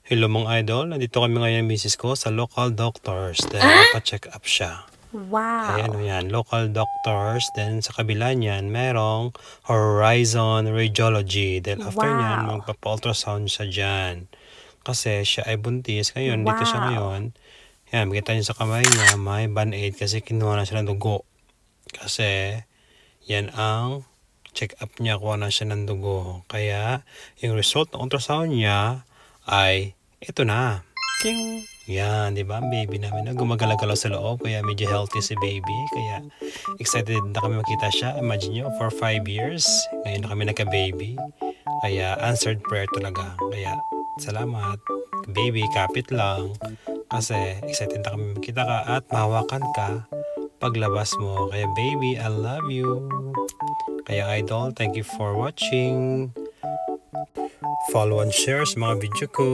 Hello mga idol, nandito kami ngayon misis ko sa local doctors dahil pa-check up siya. Ayan o Wow. yan, local doctors. Then sa kabila niyan, merong Horizon Radiology. Dahil after niyan, Wow. magpapa-ultrasound siya dyan. Kasi siya ay buntis. Ngayon, dito siya Wow. ngayon. Yan, makita niyo sa kamay niya, may band-aid kasi kinuha na siya ng dugo. Kasi yan ang check up niya, kuha na siya ng dugo. Kaya yung result ng ultrasound niya ay ito na. Ting! Yan, di ba? Ang baby namin na gumagalaw sa loob. Kaya medyo healthy si baby. Kaya excited na kami makita siya. Imagine nyo, for 5 years. Ngayon na kami nagka-baby. Kaya answered prayer talaga. Kaya salamat. Baby, kapit lang. Kasi excited na kami makita ka at mahawakan ka paglabas mo. Kaya baby, I love you. Kaya idol, thank you for watching. Follow and share sa mga video ko.